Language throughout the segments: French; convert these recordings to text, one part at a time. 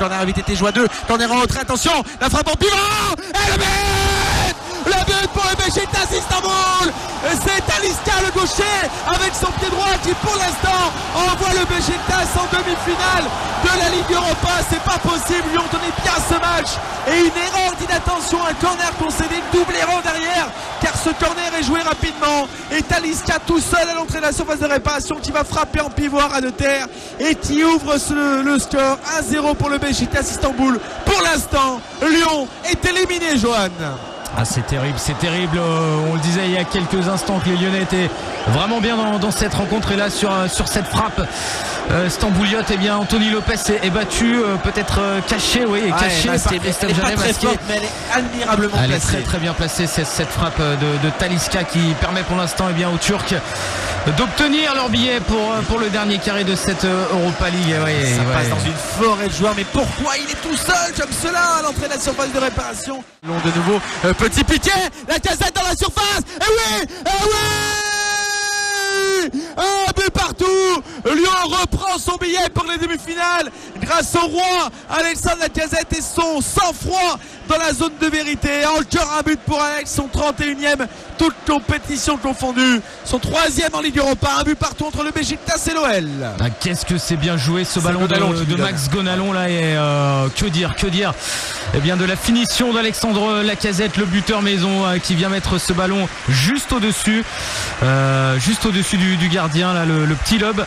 Corner VTT joue à 2, corner en retrait, attention, la frappe en pivot, et le but! Le but pour le Beşiktaş Istanbul. C'est Talisca le gaucher avec son pied droit qui pour l'instant envoie le Beşiktaş en demi-finale de la Ligue Europa. C'est pas possible, Lyon tenait bien ce match et une erreur d'inattention, un corner concédé, une double erreur derrière car ce corner est joué rapidement et Talisca tout seul à l'entrée de la surface de réparation qui va frapper en pivot à ras de terre et qui ouvre le score 1-0 pour le Beşiktaş Istanbul. Pour l'instant, Lyon est éliminé, Johan. Ah, c'est terrible, on le disait il y a quelques instants que les Lyonnais étaient vraiment bien dans cette rencontre et là sur cette frappe Stambouliote, eh bien Anthony Lopez est battu, peut-être caché, oui, caché, elle est pas très forte, mais elle est admirablement placée. Elle est très bien placée, cette frappe de Talisca qui permet pour l'instant eh bien aux Turcs d'obtenir leur billet pour le dernier carré de cette Europa League. Ça passe dans une forêt de joueurs, mais pourquoi il est tout seul comme cela à l'entrée de la surface de réparation? Long de nouveau, petit piqué, la Casette dans la surface, et oui, un but partout. Lyon reprend son billet pour les demi-finales grâce au roi Alexandre Lacazette et son sang-froid dans la zone de vérité. Encore un but pour Alex, son 31e, toute compétition confondue, son 3e en Ligue Europa. Un but partout entre le Beşiktaş et l'OL. Ah, qu'est-ce que c'est bien joué ce ballon de Max Gonalon là, et que dire eh bien de la finition d'Alexandre Lacazette, le buteur maison, qui vient mettre ce ballon juste au-dessus du gardien là, le petit lob,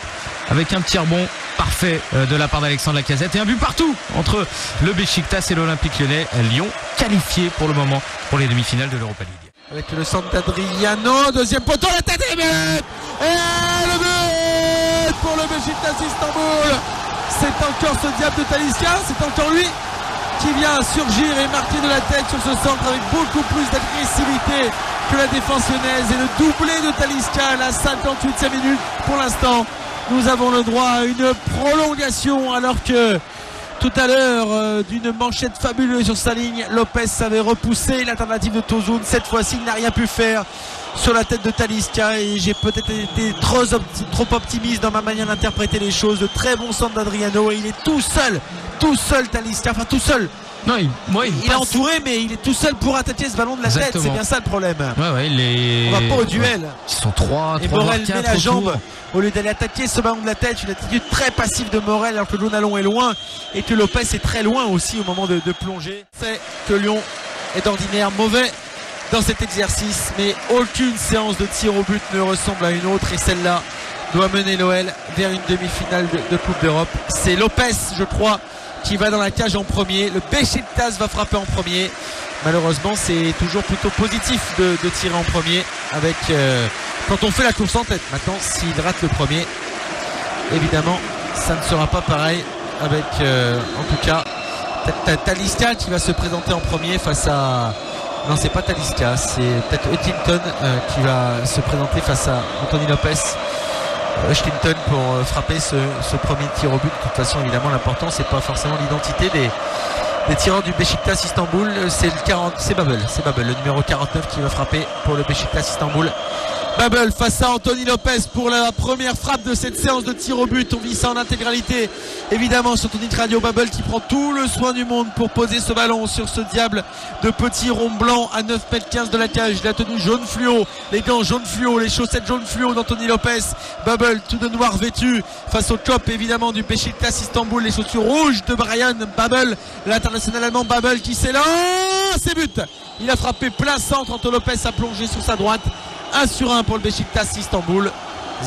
avec un petit rebond parfait de la part d'Alexandre Lacazette et un but partout entre le Beşiktaş et l'Olympique Lyonnais. Lyon qualifié pour le moment pour les demi-finales de l'Europa League. Avec le centre d'Adriano, deuxième poteau, la tête et le but pour le Beşiktaş Istanbul. C'est encore ce diable de Talisca, c'est encore lui qui vient surgir et marquer de la tête sur ce centre avec beaucoup plus d'agressivité que la défense lyonnaise et le doublé de Talisca à la 58e minute. Pour l'instant, nous avons le droit à une prolongation alors que tout à l'heure d'une manchette fabuleuse sur sa ligne, Lopez avait repoussé l'alternative de Tosun. Cette fois-ci, il n'a rien pu faire sur la tête de Talisca et j'ai peut-être été trop optimiste dans ma manière d'interpréter les choses. De très bon centre d'Adriano et il est tout seul Talisca, enfin tout seul. Non, il est entouré mais il est tout seul pour attaquer ce ballon de la tête, c'est bien ça le problème. On va pas au duel. Ils sont 3, et Morel met la jambe autour. au lieu d'aller attaquer ce ballon de la tête. Une attitude très passive de Morel alors que Gonalon est loin et que Lopez est très loin aussi au moment de plonger. C'est que Lyon est d'ordinaire mauvais dans cet exercice, mais aucune séance de tir au but ne ressemble à une autre et celle-là doit mener l'OL vers une demi-finale de Coupe d'Europe. C'est Lopez, je crois, qui va dans la cage en premier. Le Beşiktaş va frapper en premier. Malheureusement, c'est toujours plutôt positif de tirer en premier avec quand on fait la course en tête. Maintenant, s'il rate le premier, évidemment, ça ne sera pas pareil avec en tout cas Talisca qui va se présenter en premier face à... Non, c'est pas Talisca, c'est peut-être Hutchinson qui va se présenter face à Anthony Lopez. Hutchinson pour frapper ce premier tir au but. De toute façon, évidemment, l'important c'est pas forcément l'identité des tireurs du Beşiktaş Istanbul. C'est Babel, le numéro 49 qui va frapper pour le Beşiktaş Istanbul. Babel face à Anthony Lopez pour la première frappe de cette séance de tir au but. On vit ça en intégralité évidemment sur Tonic Radio. Babel qui prend tout le soin du monde pour poser ce ballon sur ce diable de petit rond blanc à 9,15 m de la cage. La tenue jaune fluo, les gants jaune fluo, les chaussettes jaune fluo d'Anthony Lopez. Babel tout de noir vêtu face au top évidemment du Beşiktaş Istanbul. Les chaussures rouges de Brian Babel, l'international allemand. Babel qui s'élance, c'est but. Il a frappé plein centre. Anthony Lopez a plongé sur sa droite. 1-1 pour le Beşiktaş Istanbul,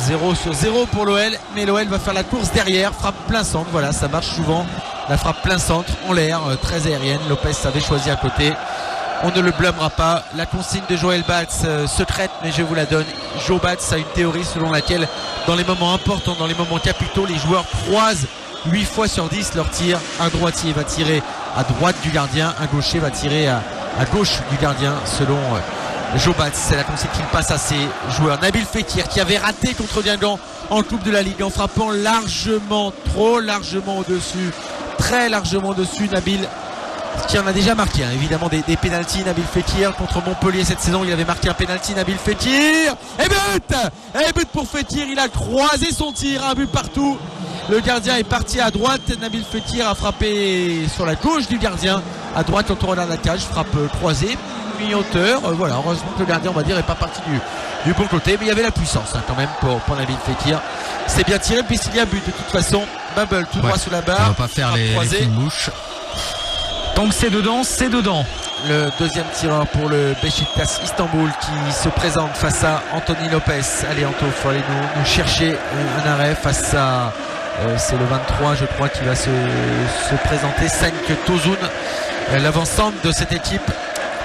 0-0 pour l'OL, mais l'OL va faire la course derrière, frappe plein centre, voilà, ça marche souvent, la frappe plein centre, en l'air, très aérienne. Lopez avait choisi à côté, on ne le blâmera pas. La consigne de Joël Batz, secrète mais je vous la donne. Joe Batz a une théorie selon laquelle dans les moments importants, dans les moments capitaux, les joueurs croisent 8 fois sur 10 leur tir. Un droitier va tirer à droite du gardien, un gaucher va tirer à gauche du gardien selon Joe Batz. C'est la consigne qu'il passe à ses joueurs. Nabil Fekir qui avait raté contre Guingamp en Coupe de la Ligue en frappant largement, trop largement au-dessus, très largement au-dessus. Nabil qui en a déjà marqué évidemment des pénaltys. Nabil Fekir contre Montpellier cette saison, il avait marqué un pénalty. Nabil Fekir et but pour Fekir, il a croisé son tir, un but partout Le gardien est parti à droite. Nabil Fekir a frappé sur la gauche du gardien. À droite, quand on regarde la cage, frappe croisée, mi-hauteur. Voilà, heureusement que le gardien, on va dire, n'est pas parti du bon côté. Mais il y avait la puissance quand même pour Nabil Fekir. C'est bien tiré, puis s'il y a but de toute façon. Bubble tout droit sous la barre. On va pas faire les fines bouches. Donc c'est dedans, c'est dedans. Le deuxième tireur pour le Beşiktaş Istanbul qui se présente face à Anthony Lopez. Allez Anto, il faut aller nous chercher un arrêt face à c'est le 23 je crois qui va se présenter. Cenk Tosun, l'avancante de cette équipe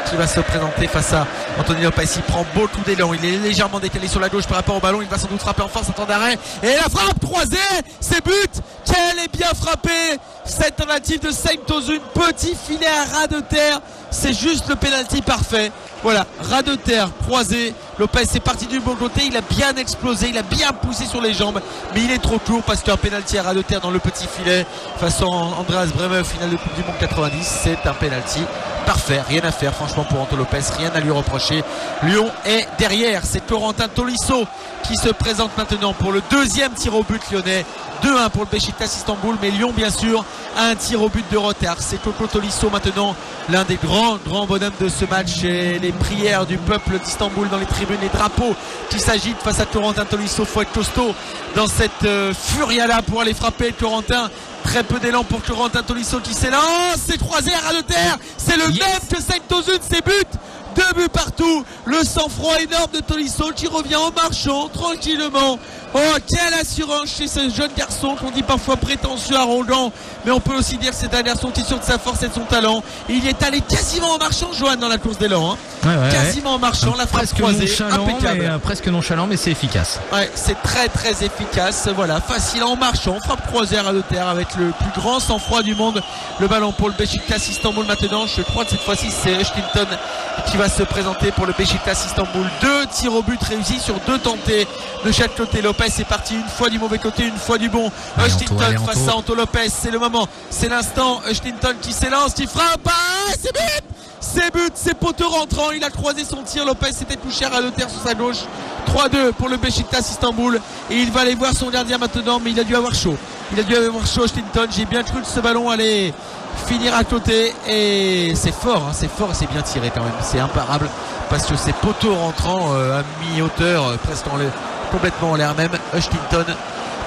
qui va se présenter face à Anthony Lopez. Il prend beaucoup d'élan, il est légèrement décalé sur la gauche par rapport au ballon, il va sans doute frapper en force en temps d'arrêt et la frappe croisée, c'est but. Quelle est bien frappée cette tentative de Cenk Tosun, petit filet à ras de terre, c'est juste le pénalty parfait. Voilà, ras de terre croisé, Lopez est parti du bon côté, il a bien explosé, il a bien poussé sur les jambes, mais il est trop court parce qu'un pénalty à ras de terre dans le petit filet façon Andreas Brehme, finale de Coupe du Monde 90, c'est un pénalty parfait, rien à faire franchement pour Anto Lopez, rien à lui reprocher. Lyon est derrière, c'est Corentin Tolisso qui se présente maintenant pour le deuxième tir au but lyonnais. 2-1 pour le Beşiktaş Istanbul, mais Lyon bien sûr a un tir au but de retard. C'est Coco Tolisso maintenant, l'un des grands bonhommes de ce match, et les prières du peuple d'Istanbul dans les tribunes, les drapeaux qui s'agitent face à Corentin Tolisso. Faut être costaud dans cette furia là pour aller frapper Corentin. Très peu d'élan pour Corentin Tolisso qui s'élance, c'est croisé à ras de terre, c'est le même que Cenk Tosun, c'est but. 2 buts partout, le sang-froid énorme de Tolisso qui revient en marchant tranquillement. Oh, quelle assurance chez ce jeune garçon qu'on dit parfois prétentieux, arrogant, mais on peut aussi dire que c'est un garçon qui est sûr de sa force et de son talent. Et il est allé quasiment en marchant, Johan, dans la course d'élan, hein. Quasiment en marchant, la frappe croisée, impeccable. Presque nonchalant, mais c'est efficace. Ouais, c'est très très efficace. Voilà, facile en marchant, frappe croisée à ras de terre avec le plus grand sang-froid du monde. Le ballon pour le Beşiktaş Istanbul maintenant. Je crois que cette fois-ci c'est Eshtinton qui va se présenter pour le Beşiktaş Istanbul. 2 tirs au but réussis sur 2 tentés de chaque côté. Lopez est parti une fois du mauvais côté, une fois du bon. Eshtinton face à Anto Lopez, c'est le moment, c'est l'instant. Eshtinton qui s'élance, qui frappe, c'est but. C'est but, c'est poteau rentrant, il a croisé son tir, Lopez s'était touché à ras de terre sur sa gauche. 3-2 pour le Beşiktaş Istanbul et il va aller voir son gardien maintenant, mais il a dû avoir chaud. Eshtinton, j'ai bien cru que ce ballon allait finir à côté et c'est fort, hein, c'est bien tiré quand même, c'est imparable parce que c'est poteau rentrant à mi-hauteur, presque complètement en l'air même. Eshtinton.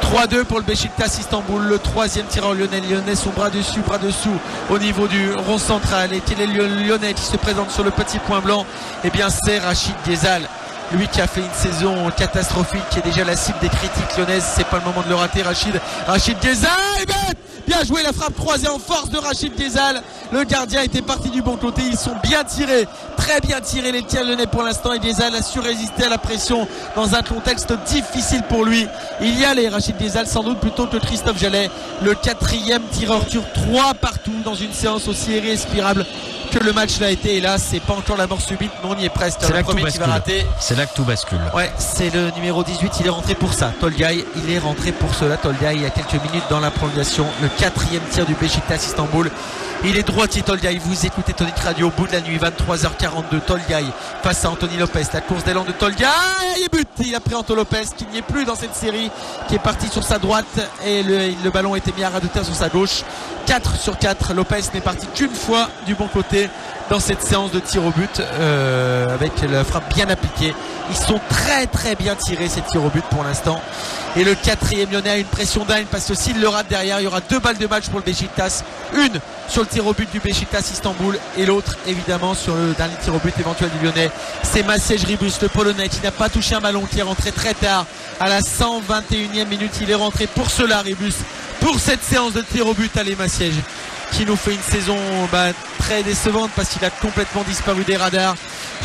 3-2 pour le Beşiktaş Istanbul, le troisième tireur lyonnais, son bras dessus, bras dessous au niveau du rond central. Et quel est le lyonnais qui se présente sur le petit point blanc? Eh bien c'est Rachid Ghezal, lui qui a fait une saison catastrophique, qui est déjà la cible des critiques lyonnaises. C'est pas le moment de le rater. Rachid Ghezal, bien joué, la frappe croisée en force de Rachid Ghezal. Le gardien était parti du bon côté, ils sont bien tirés, très bien tirés les tirs lyonnais pour l'instant, et Ghezal a su résister à la pression dans un contexte difficile pour lui. Il y allait Rachid Ghezal sans doute plutôt que Christophe Jallet, le 4e tireur turc, 3 partout dans une séance aussi irrespirable que le match l'a été. Et là c'est pas encore la mort subite, mais on y est presque. C'est là que tout bascule. C'est là que tout bascule. Ouais, c'est le numéro 18, il est rentré pour ça. Tolgay, il est rentré pour cela. Tolgay, il y a quelques minutes dans la prolongation, le 4e tir du Beşiktaş Istanbul. Il est droitier Tolgay, vous écoutez Tonic Radio au bout de la nuit, 23h42. Tolgay face à Anthony Lopez, la course d'élan de Tolgay, et but. Il a pris Anto Lopez qui n'y est plus dans cette série, qui est parti sur sa droite et le ballon était mis à ras de terre sur sa gauche. 4 sur 4, Lopez n'est parti qu'une fois du bon côté dans cette séance de tir au but, avec la frappe bien appliquée. Ils sont très très bien tirés ces tirs au but pour l'instant. Et le 4e lyonnais a une pression dingue parce que s'il le rate derrière, il y aura 2 balles de match pour le Beşiktaş. Une sur le tir au but du Beşiktaş Istanbul et l'autre évidemment sur le dernier tir au but éventuel du lyonnais. C'est Maciej Ribus, le polonais, qui n'a pas touché un ballon, qui est rentré très tard à la 121e minute. Il est rentré pour cela, Ribus, pour cette séance de tir au but. Allez, Maciej, qui nous fait une saison très décevante parce qu'il a complètement disparu des radars.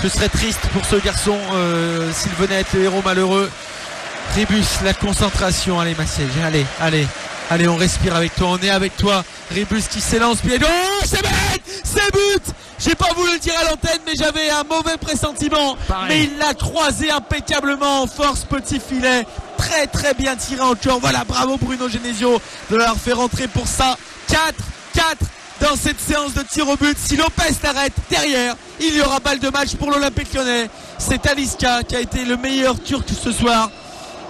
Je serais triste pour ce garçon s'il venait à être le héros malheureux. Ribus, la concentration. Allez, Maciej, allez, on respire avec toi, on est avec toi. Ribus qui s'élance, pied gauche, c'est but. J'ai pas voulu le dire à l'antenne, mais j'avais un mauvais pressentiment. Pareil. Mais il l'a croisé impeccablement en force, petit filet, très très bien tiré encore. Voilà, bravo Bruno Genesio de l'avoir fait rentrer pour ça. 4 dans cette séance de tir au but. Si Lopez t'arrête derrière, il y aura balle de match pour l'Olympique Lyonnais. C'est Talisca qui a été le meilleur turc ce soir.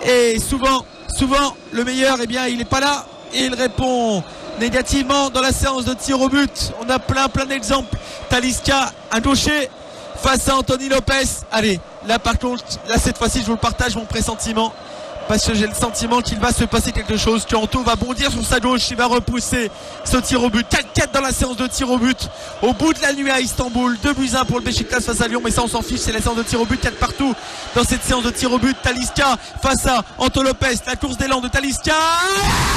Et souvent souvent le meilleur, eh bien il n'est pas là et il répond négativement dans la séance de tir au but. On a plein d'exemples. Talisca, un gaucher face à Anthony Lopez. Allez, là par contre, là cette fois-ci je vous le partage, mon pressentiment, parce que j'ai le sentiment qu'il va se passer quelque chose. Turanto va bondir sur sa gauche, il va repousser ce tir au but. 4-4 dans la séance de tir au but au bout de la nuit à Istanbul. 2-1 pour le Beşiktaş face à Lyon, mais ça on s'en fiche, c'est la séance de tir au but. 4 partout dans cette séance de tir au but. Talisca face à Anto Lopez, la course d'élan de Talisca.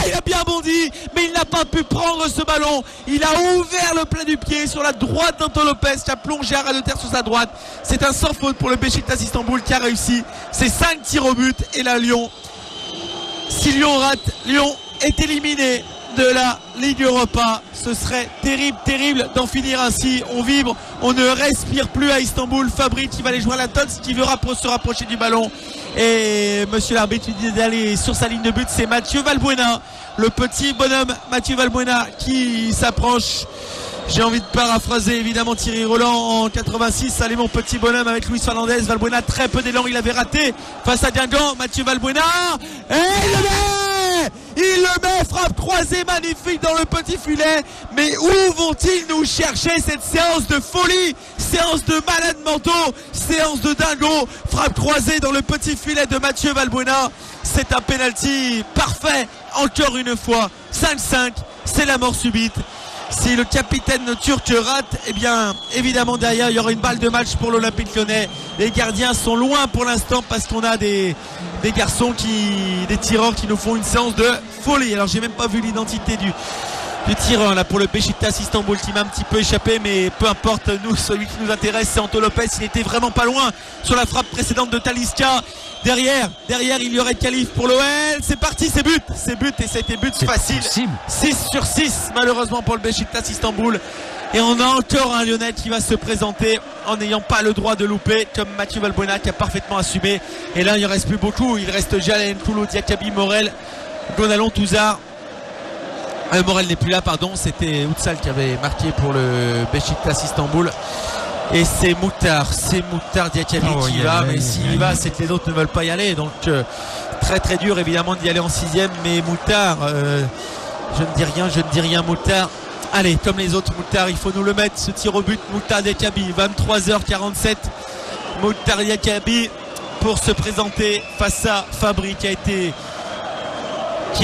Il a bien bondi, mais il n'a pas pu prendre ce ballon. Il a ouvert le plat du pied sur la droite d'Anto Lopez qui a plongé à ras de terre sur sa droite. C'est un sans faute pour le Beşiktaş Istanbul qui a réussi ses 5 tirs au but. Et là Lyon, si Lyon rate, Lyon est éliminé de la Ligue Europa. Ce serait terrible d'en finir ainsi. On vibre, on ne respire plus à Istanbul. Fabri qui va aller jouer à la Tots, qui veut se rapprocher du ballon. Et monsieur l'arbitre lui dit d'aller sur sa ligne de but. C'est Mathieu Valbuena, le petit bonhomme Mathieu Valbuena qui s'approche. J'ai envie de paraphraser évidemment Thierry Roland en 86. Allez mon petit bonhomme avec Luis Fernandez. Valbuena, très peu d'élan, il avait raté face à Guingamp. Mathieu Valbuena, et il le met, frappe croisée magnifique dans le petit filet. Mais où vont-ils nous chercher cette séance de folie, séance de malades mentaux, séance de dingo? Frappe croisée dans le petit filet de Mathieu Valbuena. C'est un penalty parfait encore une fois. 5-5, c'est la mort subite. Si le capitaine turc rate, eh bien évidemment derrière il y aura une balle de match pour l'Olympique Lyonnais. Les gardiens sont loin pour l'instant parce qu'on a des garçons des tireurs qui nous font une séance de folie. Alors j'ai même pas vu l'identité du tireur là pour le Beşiktaş Istanbul qui m'a un petit peu échappé, mais peu importe, nous celui qui nous intéresse c'est Anto Lopez. Il était vraiment pas loin sur la frappe précédente de Talisca. Derrière il y aurait qualif pour l'OL. C'est parti, c'est but et c'était but facile. 6/6 malheureusement pour le Beşiktaş Istanbul. Et on a encore un Lyonnais qui va se présenter en n'ayant pas le droit de louper, comme Mathieu Valbuena qui a parfaitement assumé. Et là il ne reste plus beaucoup, il reste Jalen, Koulo, Diakabi, Morel, Gonalon, Touzard. Morel n'est plus là, pardon, c'était Outsal qui avait marqué pour le Beşiktaş Istanbul. Et c'est Moutar Diakabi qui va, mais s'il va, c'est que les autres ne veulent pas y aller. Donc très dur évidemment d'y aller en 6ème, mais Moutar, je ne dis rien Moutar. Allez, comme les autres, Moutar, il faut nous le mettre, ce tir au but. Moutar Diakabi, 23h47. Moutar Diakabi pour se présenter face à Fabri qui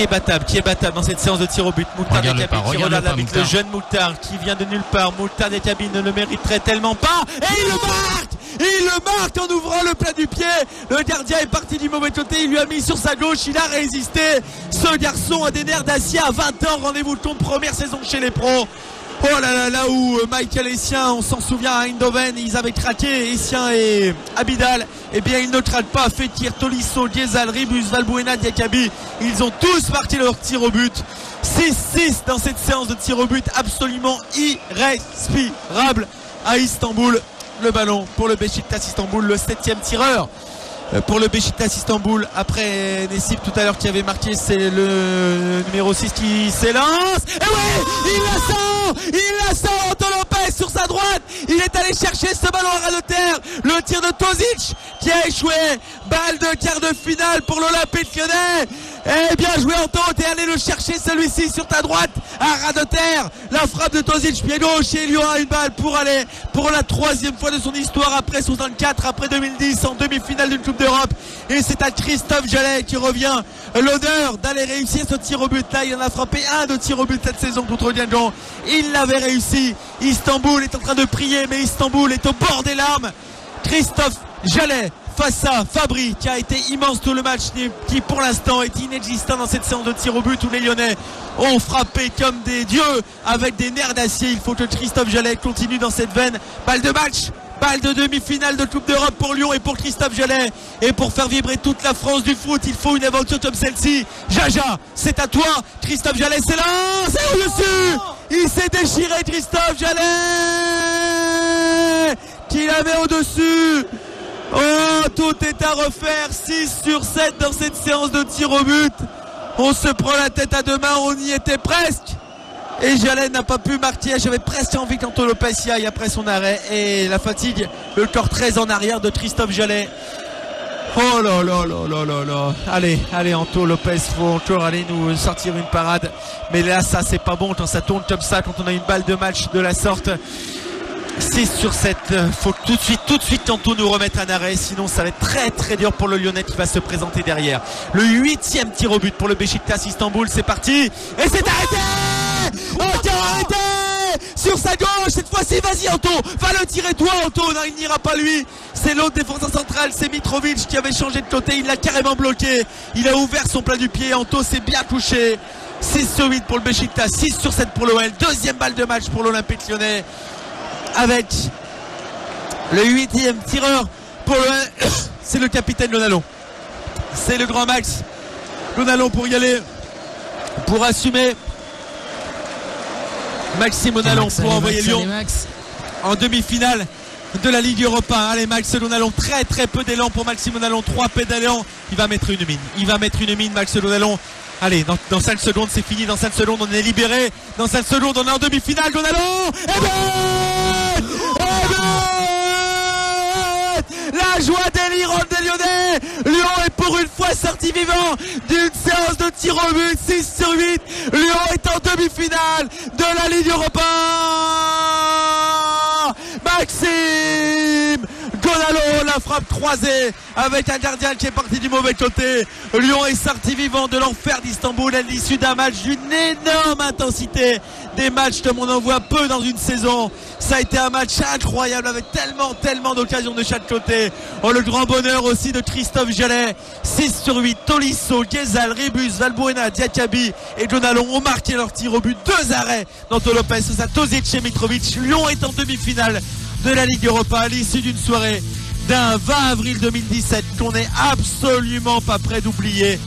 est battable dans cette séance de tir au but. Moutar Diakabi qui regarde avec le jeune Moutar qui vient de nulle part. Moutar Diakabi ne le mériterait tellement pas. Et il le marque en ouvrant le plat du pied. Le gardien est parti du mauvais côté, il lui a mis sur sa gauche, il a résisté. Ce garçon a des nerfs d'acier à 20 ans. Rendez-vous compte, première saison chez les pros. Oh là où Michael Essien, on s'en souvient à Eindhoven, ils avaient craqué, Essien et Abidal. Eh bien ils ne craquent pas. Fekir, Tolisso, Gezal, Ribus, Valbuena, Diakabi, ils ont tous marqué leur tir au but. 6-6 dans cette séance de tir au but absolument irrespirable à Istanbul. Le ballon pour le Beşiktaş Istanbul, le 7ème tireur pour le Beşiktaş Istanbul après Nessib tout à l'heure qui avait marqué. C'est le numéro 6 qui s'élance. Et oui, il la sent Anto Lopez sur sa droite. Il est allé chercher ce ballon à ras de terre. Le tir de Tozic qui a échoué. Balle de quart de finale pour l'Olympique Lyonnais. Et bien joué Anto, t'es allé le chercher celui-ci sur ta droite à ras de terre. La frappe de Tozic pied gauche et il y aura une balle pour aller pour la 3e fois de son histoire après 64, après 2010 en demi-finale d'une Coupe d'Europe. Et c'est à Christophe Jallet qui revient l'honneur d'aller réussir ce tir au but. Là il en a frappé un de tir au but cette saison contre Guingamp. Il l'avait réussi. Istanbul est en train de prier, mais Istanbul est au bord des larmes. Christophe Jallet face à Fabri qui a été immense tout le match, qui pour l'instant est inexistant dans cette séance de tir au but où les Lyonnais ont frappé comme des dieux avec des nerfs d'acier. Il faut que Christophe Jallet continue dans cette veine. Balle de match, balle de demi-finale de Coupe d'Europe pour Lyon et pour Christophe Jallet. Et pour faire vibrer toute la France du foot, il faut une aventure comme celle-ci. Jaja, c'est à toi. Christophe Jallet s'élance et au-dessus. Il s'est déchiré Christophe Jallet qui l'avait au-dessus. Oh, tout est à refaire. 6/7 dans cette séance de tir au but. On se prend la tête à deux mains, on y était presque. Et Jallet n'a pas pu marquer. J'avais presque envie qu'Anto Lopez y aille après son arrêt. Et la fatigue, le corps très en arrière de Christophe Jallet. Oh là là là là là là. Allez Anto Lopez, faut encore aller nous sortir une parade. Mais là ça c'est pas bon quand ça tourne comme ça, quand on a une balle de match de la sorte. 6 sur 7, faut tout de suite Anto nous remettre un arrêt, sinon ça va être très très dur pour le Lyonnais qui va se présenter derrière. Le 8e tir au but pour le Beşiktaş Istanbul, c'est parti et c'est arrêté. Encore arrêté sur sa gauche, cette fois-ci vas-y Anto, va le tirer toi Anto. Non, il n'ira pas lui, c'est l'autre défenseur central, c'est Mitrovic qui avait changé de côté, il l'a carrément bloqué, il a ouvert son plat du pied, Anto s'est bien touché. 6 sur 8 pour le Beşiktaş, 6 sur 7 pour l'OL, deuxième balle de match pour l'Olympique Lyonnais, avec le 8e tireur pour l'OL, c'est le capitaine Lonalon, c'est le grand Max Lonalon pour y aller, pour assumer. Maxime Lonalon pour envoyer Lyon en demi-finale de la Ligue Europa. Allez, Max Lonalon, très très peu d'élan pour Maxime Lonalon, 3 pédalants, il va mettre une mine, Max Lonalon. Allez, dans 5 secondes c'est fini, dans 5 secondes on est libéré, dans 5 secondes on est en demi-finale. Lonalon et but, la joie délirante des Lyonnais. Lyon est pour une fois sorti vivant d'une séance de tir au but. 6 sur 8, Lyon est en demi-finale de la Ligue Europa. Maxime Lonalon, la frappe croisée avec un gardien qui est parti du mauvais côté. Lyon est sorti vivant de l'enfer d'Istanbul à l'issue d'un match d'une énorme intensité, des matchs comme on en voit peu dans une saison. Ça a été un match incroyable avec tellement d'occasions de chaque côté. Oh, le grand bonheur aussi de Christophe Jallet. 6 sur 8, Tolisso, Ghezal, Rebus, Valbuena, Diakabi et Lonalon ont marqué leur tir au but. 2 arrêts d'Anto Lopez, ça Tozic et Mitrovic. Lyon est en demi-finale de la Ligue Europa à l'issue d'une soirée d'un 20 avril 2017 qu'on n'est absolument pas prêt d'oublier.